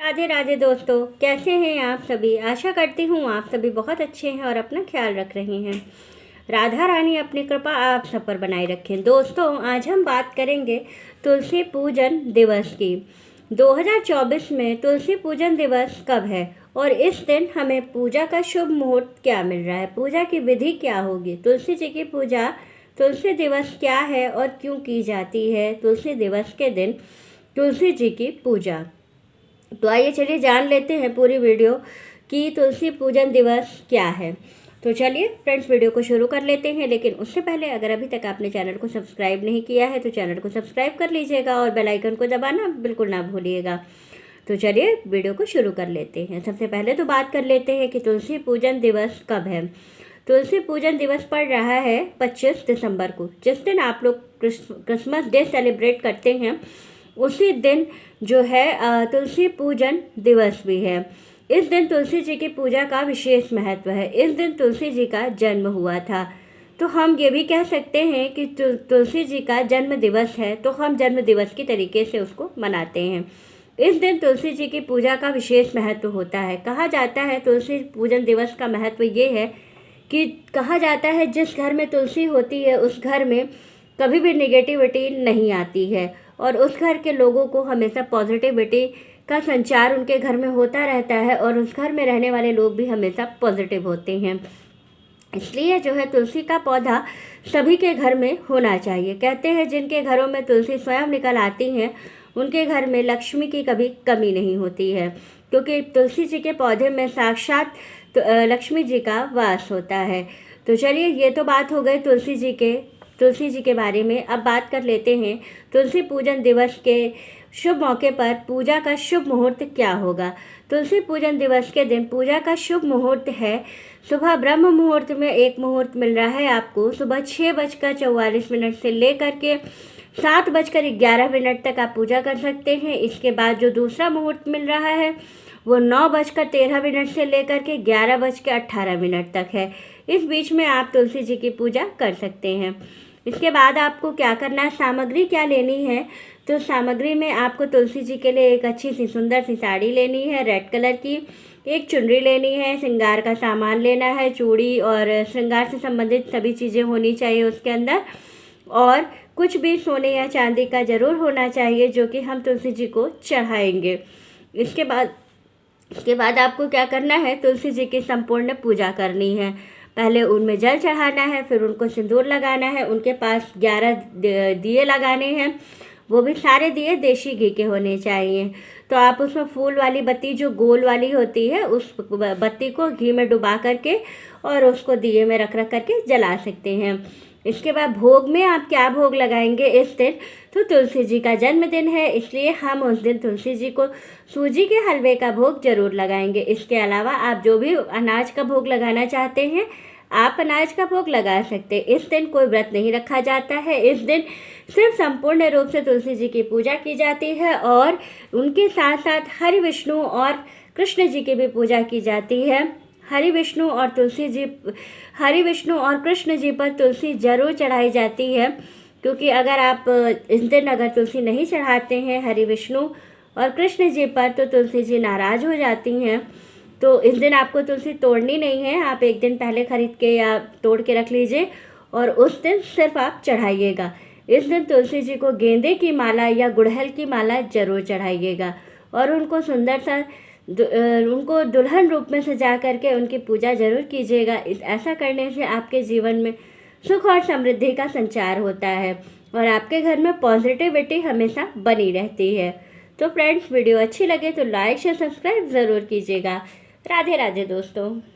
राधे राधे दोस्तों, कैसे हैं आप सभी। आशा करती हूँ आप सभी बहुत अच्छे हैं और अपना ख्याल रख रहे हैं। राधा रानी अपनी कृपा आप सब पर बनाए रखें। दोस्तों, आज हम बात करेंगे तुलसी पूजन दिवस की। 2024 में तुलसी पूजन दिवस कब है और इस दिन हमें पूजा का शुभ मुहूर्त क्या मिल रहा है, पूजा की विधि क्या होगी, तुलसी जी की पूजा, तुलसी दिवस क्या है और क्यों की जाती है, तुलसी दिवस के दिन तुलसी जी की पूजा। तो आइए चलिए जान लेते हैं पूरी वीडियो कि तुलसी पूजन दिवस क्या है। तो चलिए फ्रेंड्स, वीडियो को शुरू कर लेते हैं। लेकिन उससे पहले अगर अभी तक आपने चैनल को सब्सक्राइब नहीं किया है तो चैनल को सब्सक्राइब कर लीजिएगा और बेल आइकन को दबाना बिल्कुल ना भूलिएगा। तो चलिए वीडियो को शुरू कर लेते हैं। सबसे पहले तो बात कर लेते हैं कि तुलसी पूजन दिवस कब है। तुलसी पूजन दिवस पड़ रहा है 25 दिसंबर को, जिस दिन आप लोग क्रिसमस डे सेलिब्रेट करते हैं उसी दिन जो है तुलसी पूजन दिवस भी है। इस दिन तुलसी जी की पूजा का विशेष महत्व है। इस दिन तुलसी जी का जन्म हुआ था, तो हम ये भी कह सकते हैं कि तुलसी जी का जन्म दिवस है, तो हम जन्म दिवस की तरीके से उसको मनाते हैं। इस दिन तुलसी जी की पूजा का विशेष महत्व होता है। कहा जाता है तुलसी पूजन दिवस का महत्व ये है कि कहा जाता है जिस घर में तुलसी होती है उस घर में कभी भी नेगेटिविटी नहीं आती है और उस घर के लोगों को हमेशा पॉजिटिविटी का संचार उनके घर में होता रहता है और उस घर में रहने वाले लोग भी हमेशा पॉजिटिव होते हैं। इसलिए जो है तुलसी का पौधा सभी के घर में होना चाहिए। कहते हैं जिनके घरों में तुलसी स्वयं निकल आती हैं उनके घर में लक्ष्मी की कभी कमी नहीं होती है, क्योंकि तुलसी जी के पौधे में साक्षात लक्ष्मी जी का वास होता है। तो चलिए, ये तो बात हो गई तुलसी जी के बारे में। अब बात कर लेते हैं तुलसी पूजन दिवस के शुभ मौके पर पूजा का शुभ मुहूर्त क्या होगा। तुलसी पूजन दिवस के दिन पूजा का शुभ मुहूर्त है सुबह ब्रह्म मुहूर्त में एक मुहूर्त मिल रहा है आपको। सुबह 6:44 से लेकर के 7:11 तक आप पूजा कर सकते हैं। इसके बाद जो दूसरा मुहूर्त मिल रहा है वो 9:13 से लेकर के 11:18 तक है। इस बीच में आप तुलसी जी की पूजा कर सकते हैं। इसके बाद आपको क्या करना है, सामग्री क्या लेनी है। तो सामग्री में आपको तुलसी जी के लिए एक अच्छी सी सुंदर सी साड़ी लेनी है रेड कलर की, एक चुनरी लेनी है, श्रृंगार का सामान लेना है, चूड़ी और श्रृंगार से संबंधित सभी चीज़ें होनी चाहिए उसके अंदर, और कुछ भी सोने या चांदी का ज़रूर होना चाहिए जो कि हम तुलसी जी को चढ़ाएंगे। इसके बाद आपको क्या करना है, तुलसी जी की संपूर्ण पूजा करनी है। पहले उनमें जल चढ़ाना है, फिर उनको सिंदूर लगाना है, उनके पास 11 दिए लगाने हैं, वो भी सारे दिए देशी घी के होने चाहिए। तो आप उसमें फूल वाली बत्ती जो गोल वाली होती है उस बत्ती को घी में डुबा करके और उसको दिए में रख करके जला सकते हैं। इसके बाद भोग में आप क्या भोग लगाएंगे इस दिन, तो तुलसी जी का जन्मदिन है इसलिए हम उस दिन तुलसी जी को सूजी के हलवे का भोग जरूर लगाएंगे। इसके अलावा आप जो भी अनाज का भोग लगाना चाहते हैं आप अनाज का भोग लगा सकते हैं। इस दिन कोई व्रत नहीं रखा जाता है। इस दिन सिर्फ संपूर्ण रूप से तुलसी जी की पूजा की जाती है और उनके साथ साथ हरि विष्णु और कृष्ण जी की भी पूजा की जाती है। हरि विष्णु और कृष्ण जी पर तुलसी जरूर चढ़ाई जाती है, क्योंकि अगर आप इस दिन अगर तुलसी नहीं चढ़ाते हैं हरि विष्णु और कृष्ण जी पर तो तुलसी जी नाराज हो जाती हैं। तो इस दिन आपको तुलसी तोड़नी नहीं है, आप एक दिन पहले खरीद के या तोड़ के रख लीजिए और उस दिन सिर्फ आप चढ़ाइएगा। इस दिन तुलसी जी को गेंदे की माला या गुड़हल की माला जरूर चढ़ाइएगा और उनको सुंदर सा उनको दुल्हन रूप में सजा करके उनकी पूजा जरूर कीजिएगा। ऐसा करने से आपके जीवन में सुख और समृद्धि का संचार होता है और आपके घर में पॉजिटिविटी हमेशा बनी रहती है। तो फ्रेंड्स, वीडियो अच्छी लगे तो लाइक शेयर सब्सक्राइब ज़रूर कीजिएगा। राधे राधे दोस्तों।